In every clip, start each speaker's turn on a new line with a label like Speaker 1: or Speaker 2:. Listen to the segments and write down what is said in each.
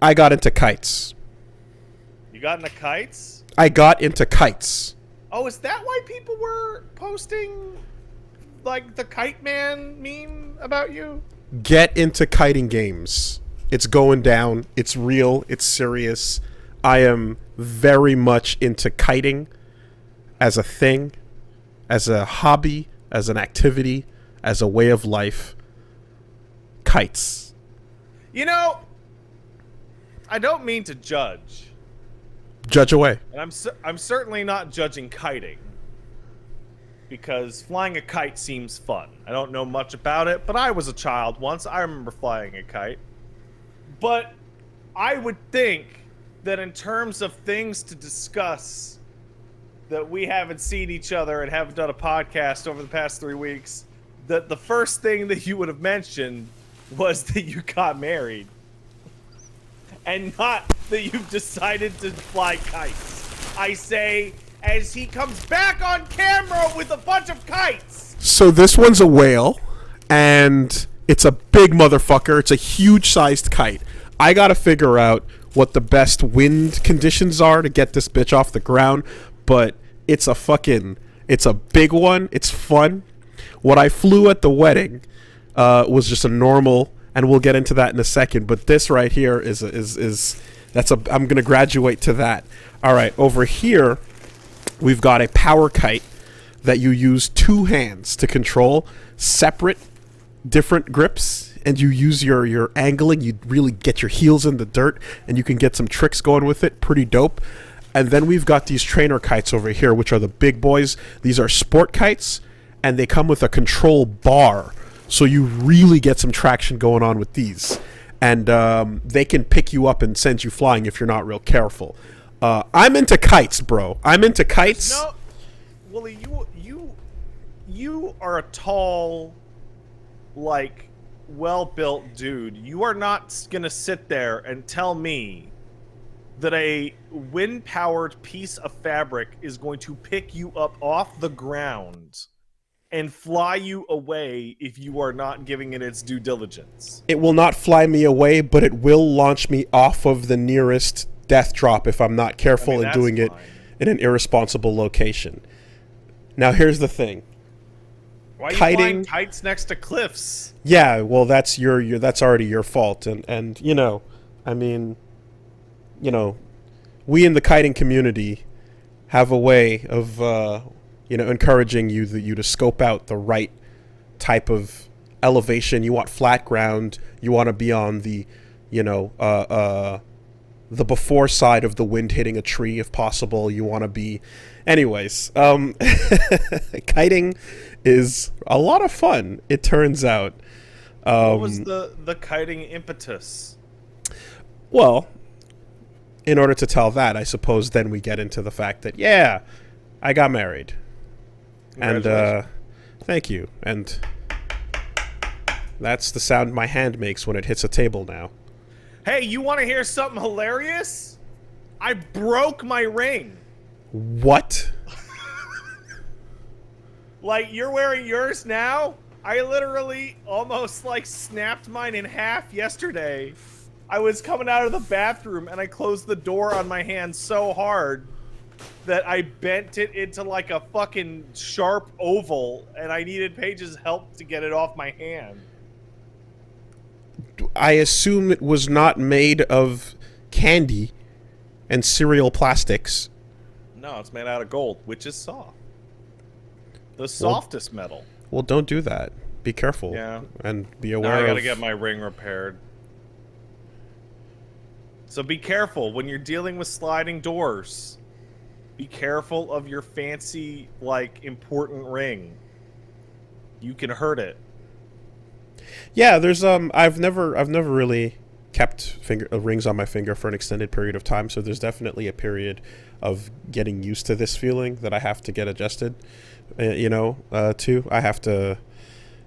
Speaker 1: I got into kites.
Speaker 2: You got into kites?
Speaker 1: I got into kites.
Speaker 2: Oh, is that why people were posting, like, the Kite Man meme about you?
Speaker 1: Get into kiting games. It's going down. It's real. It's serious. I am very much into kiting as a thing, as a hobby, as an activity, as a way of life. Kites.
Speaker 2: You know, I don't mean to judge.
Speaker 1: Judge away.
Speaker 2: And I'm certainly not judging kiting. Because flying a kite seems fun. I don't know much about it, but I was a child once. I remember flying a kite. But I would think that in terms of things to discuss, that we haven't seen each other and haven't done a podcast over the past 3 weeks, that the first thing that you would have mentioned was that you got married. And not that you've decided to fly kites. I say, as he comes back on camera with a bunch of kites.
Speaker 1: So this one's a whale, and it's a big motherfucker. It's a huge-sized kite. I gotta figure out what the best wind conditions are to get this bitch off the ground, but it's a big one. It's fun. What I flew at the wedding was just a normal, and we'll get into that in a second, but this right here I'm gonna graduate to that. All right, over here, we've got a power kite that you use 2 hands to control, separate, different grips, and you use your angling. You really get your heels in the dirt, and you can get some tricks going with it. Pretty dope. And then we've got these trainer kites over here, which are the big boys. These are sport kites, and they come with a control bar, so you really get some traction going on with these. And they can pick you up and send you flying if you're not real careful. I'm into kites, bro. I'm into kites.
Speaker 2: No, Woolie, you are a tall, like, well-built dude. You are not gonna sit there and tell me that a wind-powered piece of fabric is going to pick you up off the ground and fly you away if you are not giving it its due diligence.
Speaker 1: It will not fly me away, but it will launch me off of the nearest death drop if I'm not careful and doing it in an irresponsible location. Now here's the thing.
Speaker 2: Why are you flying kites next to cliffs?
Speaker 1: Yeah, well that's that's already your fault, and you know, I mean, you know, we in the kiting community have a way of encouraging you to scope out the right type of elevation. You want flat ground. You want to be on the before side of the wind hitting a tree if possible. You want to be... Anyways, kiting is a lot of fun, it turns out.
Speaker 2: What was the kiting impetus?
Speaker 1: Well, in order to tell that, I suppose then we get into the fact that, yeah, I got married. And, thank you. And that's the sound my hand makes when it hits a table now.
Speaker 2: Hey, you want to hear something hilarious? I broke my ring.
Speaker 1: What?
Speaker 2: Like, you're wearing yours now? I literally almost, like, snapped mine in half yesterday. I was coming out of the bathroom, and I closed the door on my hand so hard that I bent it into, like, a fucking sharp oval, and I needed Paige's help to get it off my hand.
Speaker 1: I assume it was not made of candy and cereal plastics.
Speaker 2: No, it's made out of gold, which is soft. The softest metal.
Speaker 1: Well, don't do that. Be careful.
Speaker 2: Yeah.
Speaker 1: And be aware
Speaker 2: Now I gotta get my ring repaired. So be careful when you're dealing with sliding doors. Be careful of your fancy, like, important ring. You can hurt it.
Speaker 1: Yeah, there's I've never really kept rings on my finger for an extended period of time, so there's definitely a period of getting used to this feeling that I have to get adjusted. To I have to.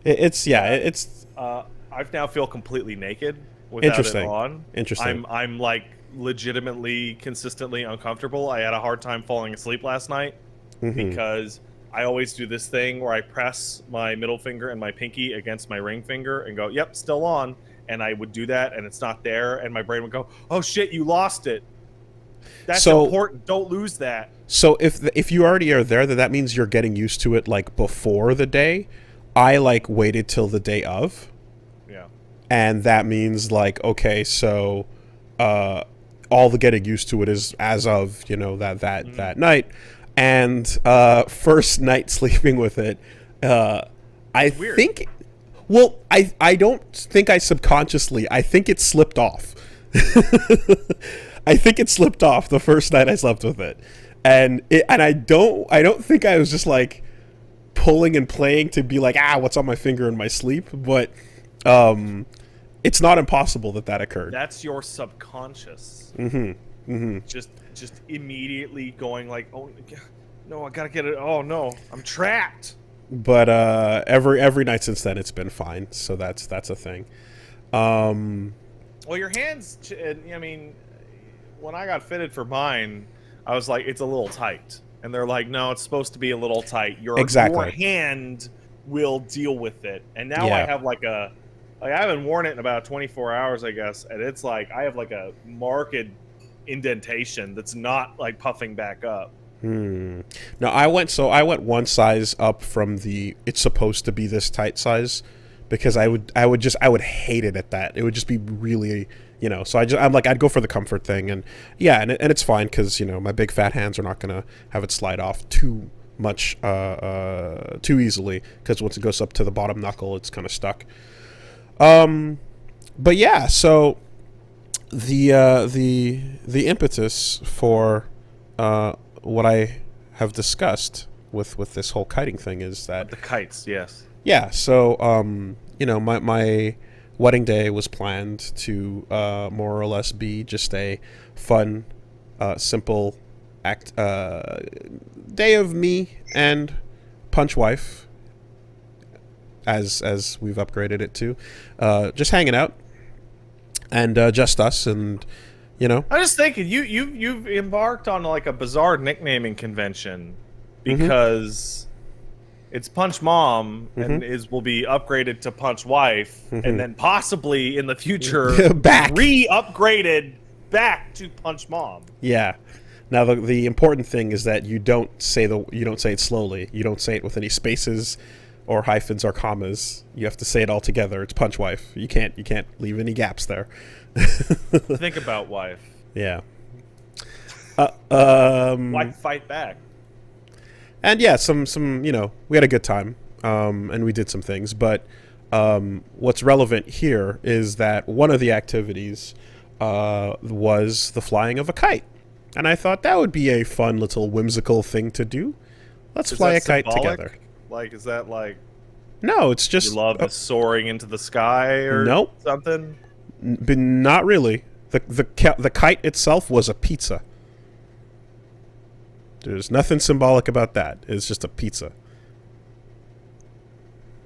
Speaker 1: I
Speaker 2: now feel completely naked without it on.
Speaker 1: Interesting.
Speaker 2: I'm like legitimately consistently uncomfortable. I had a hard time falling asleep last night because I always do this thing where I press my middle finger and my pinky against my ring finger and go, "Yep, still on." and I would do that, and it's not there, and my brain would go, "Oh shit, you lost it." That's
Speaker 1: So-
Speaker 2: important. Don't lose that.
Speaker 1: So if you already are there, then that means you're getting used to it like before the day. I like waited till the day of,
Speaker 2: Yeah.
Speaker 1: and that means like, okay, so all the getting used to it is as of, you know, that night. And first night sleeping with it, I
Speaker 2: Weird.
Speaker 1: think, well, I don't think I subconsciously, I think it slipped off. I think it slipped off the first night I slept with it. And I don't think I was just like pulling and playing to be like, what's on my finger in my sleep, but it's not impossible that occurred.
Speaker 2: That's your subconscious. Just immediately going like, "Oh no, I gotta get it. Oh no, I'm trapped."
Speaker 1: But every night since then it's been fine, so that's a thing.
Speaker 2: Well, your hands. I mean, when I got fitted for mine, I was like, "It's a little tight," and they're like, "No, it's supposed to be a little tight. Your hand will deal with it." And now I have like I haven't worn it in about 24 hours, I guess, and it's like I have like a marked indentation that's not like puffing back up.
Speaker 1: No, I went one size up from the it's supposed to be this tight size, because I would hate it at that. It would just be really, you know, so I'm like, I'd go for the comfort thing, and and it's fine because, you know, my big fat hands are not gonna have it slide off too much too easily, because once it goes up to the bottom knuckle, it's kind of stuck. But yeah, so the impetus for what I have discussed with this whole kiting thing is that
Speaker 2: The kites, yes.
Speaker 1: yeah, so you know, my wedding day was planned to more or less be just a fun, simple day of me and Punch Wife, as we've upgraded it to, just hanging out, and just us, and you know.
Speaker 2: I'm just thinking, you've embarked on like a bizarre nicknaming convention, because it's Punch Mom and will be upgraded to Punch Wife, and then possibly in the future
Speaker 1: back
Speaker 2: re-upgraded back to Punch Mom.
Speaker 1: Yeah. Now the important thing is that you don't say it slowly. You don't say it with any spaces or hyphens or commas. You have to say it all together. It's Punch Wife. You can't leave any gaps there.
Speaker 2: Think about Wife.
Speaker 1: Yeah.
Speaker 2: Wife fight back.
Speaker 1: And yeah, some you know, we had a good time, and we did some things. But what's relevant here is that one of the activities was the flying of a kite, and I thought that would be a fun little whimsical thing to do. Let's fly a kite together.
Speaker 2: Like, is that like?
Speaker 1: No, it's just
Speaker 2: You love soaring into the sky or something?
Speaker 1: But not really. The kite itself was a pizza. There's nothing symbolic about that. It's just a pizza.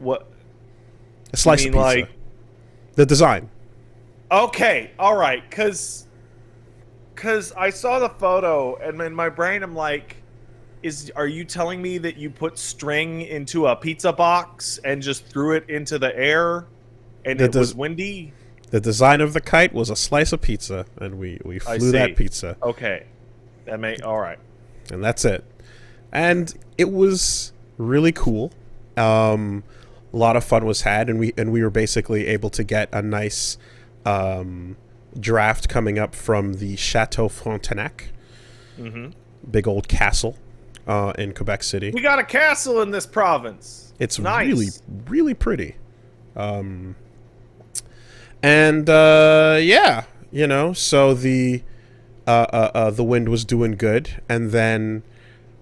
Speaker 2: What?
Speaker 1: A slice of pizza.
Speaker 2: Like,
Speaker 1: the design.
Speaker 2: Okay, all right, because I saw the photo, and in my brain I'm like, are you telling me that you put string into a pizza box and just threw it into the air, and it was windy?
Speaker 1: The design of the kite was a slice of pizza, and we flew that pizza.
Speaker 2: Okay, all right.
Speaker 1: And that's it. And it was really cool. A lot of fun was had, and we were basically able to get a nice draft coming up from the Chateau Frontenac, big old castle in Quebec City.
Speaker 2: We got a castle in this province.
Speaker 1: It's
Speaker 2: nice.
Speaker 1: really, really pretty. And yeah, you know, so the wind was doing good, and then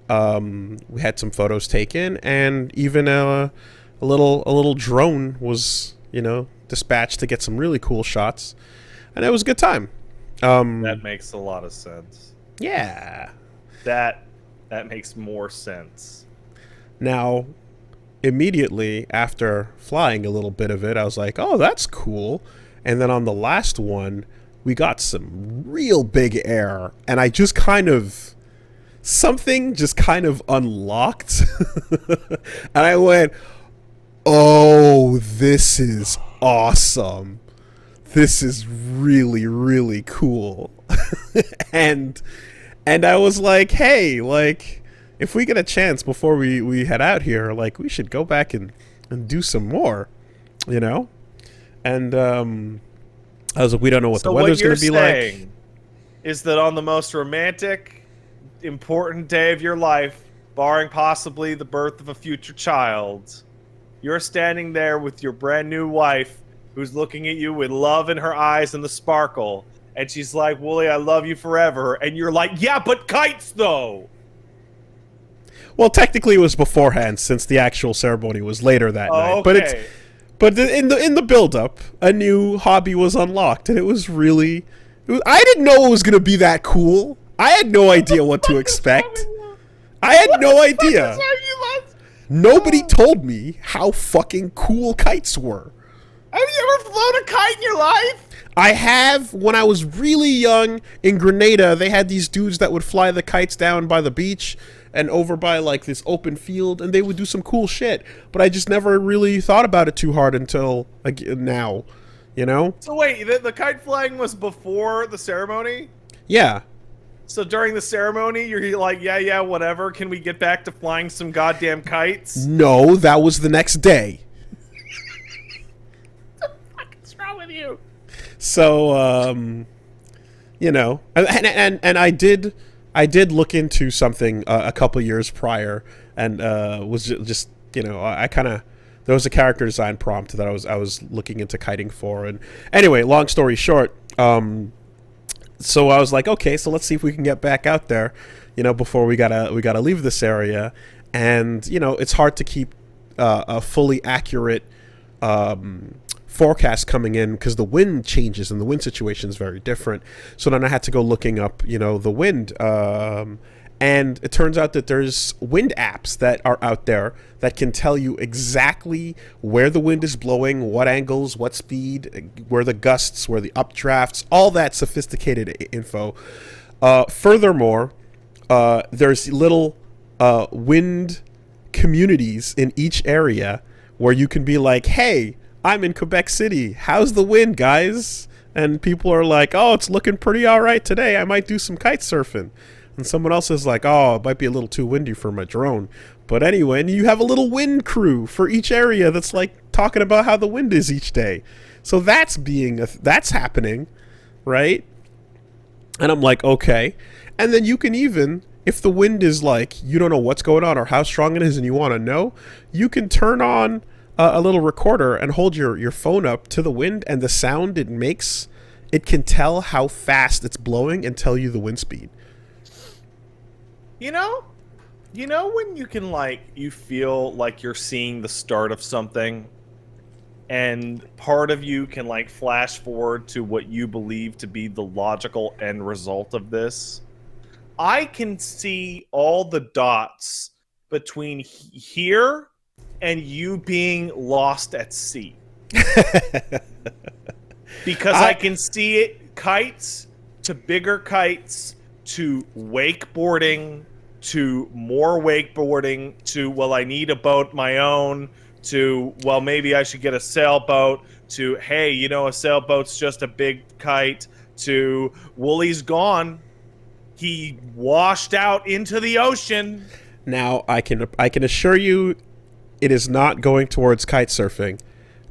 Speaker 1: we had some photos taken, and even a little drone was, you know, dispatched to get some really cool shots, and it was a good time.
Speaker 2: That makes a lot of sense.
Speaker 1: Yeah,
Speaker 2: that makes more sense.
Speaker 1: Now, immediately after flying a little bit of it, I was like, oh, that's cool. And then on the last one, we got some real big air, and I just something just kind of unlocked. And I went, oh, this is awesome. this is really, really cool. and I was like, hey, like, if we get a chance before we head out here, like, we should go back and do some more, you know? And I was like, we don't know what the weather's going to be like.
Speaker 2: Is that on the most romantic, important day of your life, barring possibly the birth of a future child, you're standing there with your brand new wife who's looking at you with love in her eyes and the sparkle, and she's like, Woolie, I love you forever. And you're like, yeah, but kites, though.
Speaker 1: Well, technically it was beforehand, since the actual ceremony was later that night.
Speaker 2: Okay.
Speaker 1: But in the build-up, a new hobby was unlocked, and it was really... I didn't know it was going to be that cool. I had no idea what to expect. I had no idea. Nobody told me how fucking cool kites were.
Speaker 2: Have you ever flown a kite in your life?
Speaker 1: I have. When I was really young in Grenada, they had these dudes that would fly the kites down by the beach and over by like this open field, and they would do some cool shit. But I just never really thought about it too hard until like now, you know?
Speaker 2: So wait, the kite flying was before the ceremony?
Speaker 1: Yeah.
Speaker 2: So during the ceremony, you're like, yeah, whatever. Can we get back to flying some goddamn kites?
Speaker 1: No, that was the next day.
Speaker 2: What the fuck is wrong with you?
Speaker 1: So, you know, and I did look into something a couple years prior, and was just, you know, I kind of, there was a character design prompt that I was looking into kiting for, and anyway, long story short, so I was like, okay, so let's see if we can get back out there, you know, before we gotta leave this area, and you know, it's hard to keep a fully accurate forecast coming in because the wind changes and the wind situation is very different. So then I had to go looking up, you know, the wind, and it turns out that there's wind apps that are out there that can tell you exactly where the wind is blowing, what angles, what speed, where the gusts, where the updrafts, all that sophisticated info. Furthermore, there's little wind communities in each area where you can be like, hey, I'm in Quebec City. How's the wind, guys? And people are like, oh, it's looking pretty all right today. I might do some kite surfing. And someone else is like, oh, it might be a little too windy for my drone. But anyway, and you have a little wind crew for each area that's like talking about how the wind is each day. So that's that's happening, right? And I'm like, okay. And then you can even, if the wind is like, you don't know what's going on or how strong it is and you want to know, you can turn on a little recorder and hold your phone up to the wind, and the sound it makes, it can tell how fast it's blowing and tell you the wind speed.
Speaker 2: You know when you can, like, you feel like you're seeing the start of something, and part of you can, like, flash forward to what you believe to be the logical end result of this? I can see all the dots between here and you being lost at sea. Because I can see it, kites to bigger kites to wakeboarding to more wakeboarding to, well, I need a boat my own to, well, maybe I should get a sailboat to, hey, you know, a sailboat's just a big kite to, Woolie's gone. He washed out into the ocean.
Speaker 1: Now, I can assure you it is not going towards kite surfing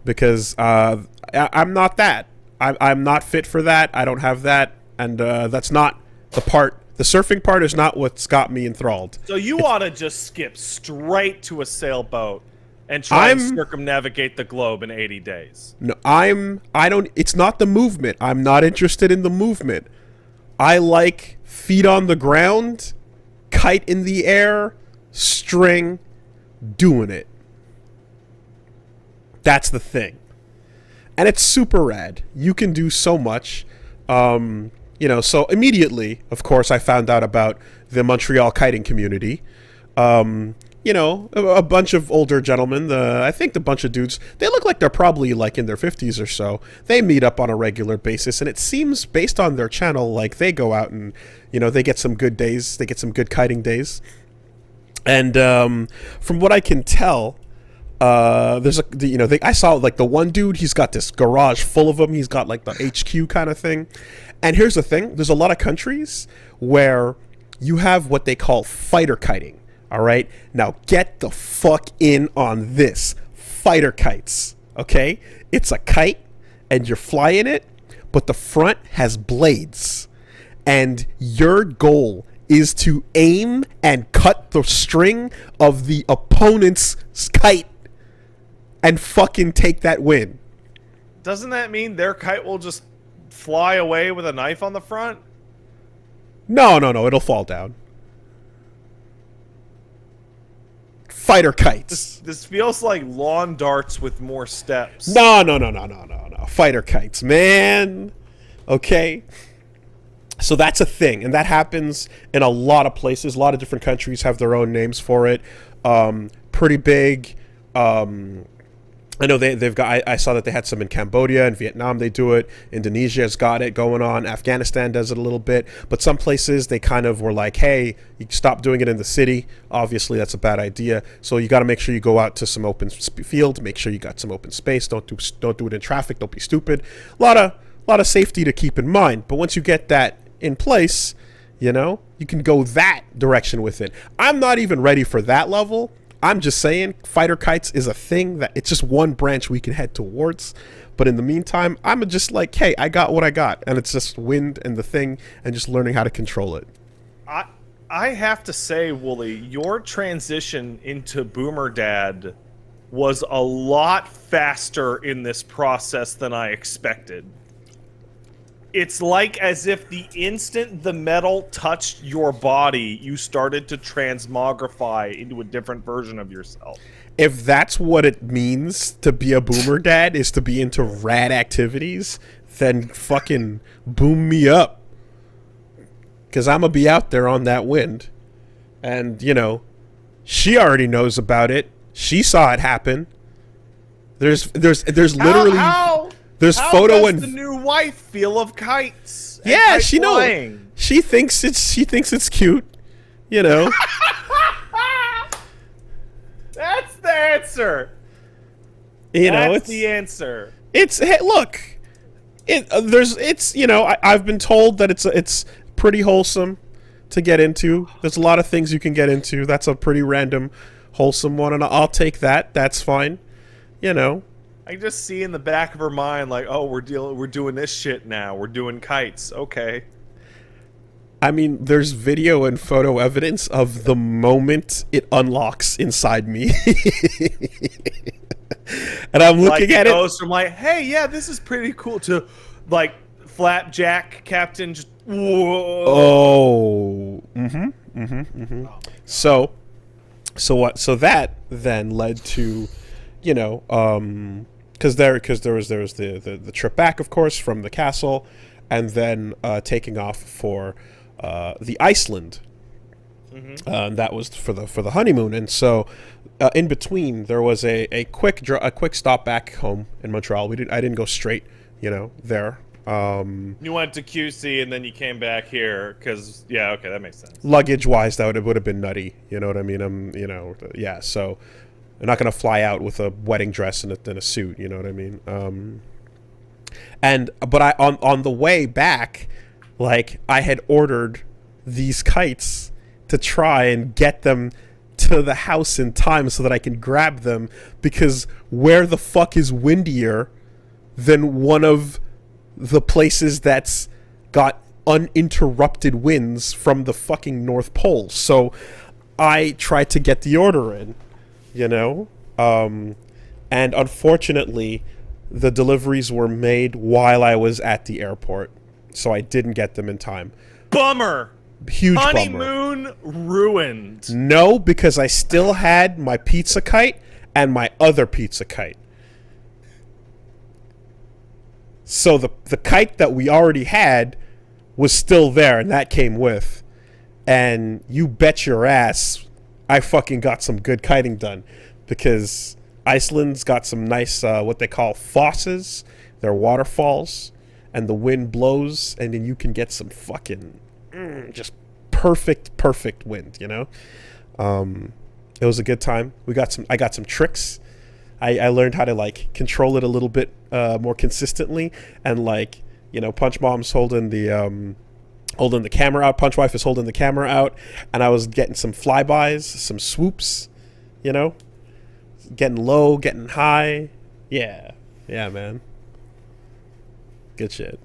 Speaker 1: because I'm not that. I'm not fit for that. I don't have that. And that's not the part. The surfing part is not what's got me enthralled.
Speaker 2: So you ought to just skip straight to a sailboat and try and circumnavigate the globe in 80 days.
Speaker 1: No, it's not the movement. I'm not interested in the movement. I like feet on the ground, kite in the air, string, doing it. That's the thing. And it's super rad. You can do so much. You know, so immediately, of course, I found out about the Montreal kiting community. You know, a bunch of older gentlemen, I think the bunch of dudes, they look like they're probably like in their 50s or so. They meet up on a regular basis, and it seems, based on their channel, like they go out and, you know, they get some good days. They get some good kiting days. And from what I can tell, There's I saw like the one dude, he's got this garage full of them. He's got like the HQ kind of thing. And here's the thing, there's a lot of countries where you have what they call fighter kiting. All right, now get the fuck in on this. Fighter kites, okay? It's a kite and you're flying it, but the front has blades. And your goal is to aim and cut the string of the opponent's kite and fucking take that win.
Speaker 2: Doesn't that mean their kite will just fly away with a knife on the front?
Speaker 1: No, it'll fall down. Fighter kites.
Speaker 2: This feels like lawn darts with more steps.
Speaker 1: No. Fighter kites, man. Okay. So that's a thing, and that happens in a lot of places. A lot of different countries have their own names for it. Pretty big. I know they've got. I saw that they had some in Cambodia and Vietnam. They do it. Indonesia's got it going on. Afghanistan does it a little bit. But some places they kind of were like, "Hey, you stop doing it in the city. Obviously, that's a bad idea. So you got to make sure you go out to some open field. Make sure you got some open space. Don't do it in traffic. Don't be stupid. A lot of safety to keep in mind. But once you get that in place, you can go that direction with it. I'm not even ready for that level. I'm just saying fighter kites is a thing that it's just one branch we can head towards. But in the meantime, I'm just like, hey, I got what I got. And it's just wind and the thing and just learning how to control it.
Speaker 2: I have to say, Wooly, your transition into Boomer Dad was a lot faster in this process than I expected. It's like as if the instant the metal touched your body, you started to transmogrify into a different version of yourself.
Speaker 1: If that's what it means to be a boomer dad, is to be into rad activities, then fucking boom me up. Because I'm going to be out there on that wind. And, she already knows about it. She saw it happen. There's literally... There's
Speaker 2: How does the new wife feel of kites?
Speaker 1: Yeah, she knows. She thinks it's cute, That's
Speaker 2: the answer. That's the answer.
Speaker 1: Look. I've been told that it's pretty wholesome to get into. There's a lot of things you can get into. That's a pretty random wholesome one, and I'll take that. That's fine.
Speaker 2: I just see in the back of her mind, like, oh, we're doing this shit now. We're doing kites. Okay.
Speaker 1: I mean, there's video and photo evidence of the moment it unlocks inside me. And I'm looking at it.
Speaker 2: Goes from like, hey, yeah, this is pretty cool, to like flapjack captain. Just whoa.
Speaker 1: Oh. So what? So that then led to, because there was the trip back, of course, from the castle, and then taking off for the Iceland. That was for the honeymoon, and so in between there was a quick stop back home in Montreal. I didn't go straight, there.
Speaker 2: You went to QC and then you came back here because okay, that makes sense.
Speaker 1: Luggage wise, that would have been nutty. You know what I mean? So. I'm not going to fly out with a wedding dress and a suit, you know what I mean? But on the way back, like, I had ordered these kites to try and get them to the house in time so that I can grab them, because where the fuck is windier than one of the places that's got uninterrupted winds from the fucking North Pole? So I tried to get the order in. And unfortunately the deliveries were made while I was at the airport, so I didn't get them in time.
Speaker 2: Bummer.
Speaker 1: Huge
Speaker 2: honeymoon
Speaker 1: bummer.
Speaker 2: Ruined.
Speaker 1: No, because I still had my pizza kite and my other pizza kite. So the kite that we already had was still there, and that came with. And you bet your ass I fucking got some good kiting done, because Iceland's got some nice, what they call fosses. They're waterfalls, and the wind blows, and then you can get some fucking just perfect wind, It was a good time. I got some tricks I learned how to like control it a little bit more consistently, and like, you know, Punch Mom's holding the camera out, Punch Wife is holding the camera out, and I was getting some flybys, some swoops, you know, getting low, getting high. Yeah, man, good shit.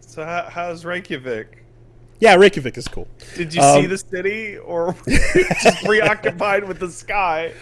Speaker 2: So how's Reykjavik?
Speaker 1: Yeah, Reykjavik is cool.
Speaker 2: Did you see the city, or were you just preoccupied with the sky?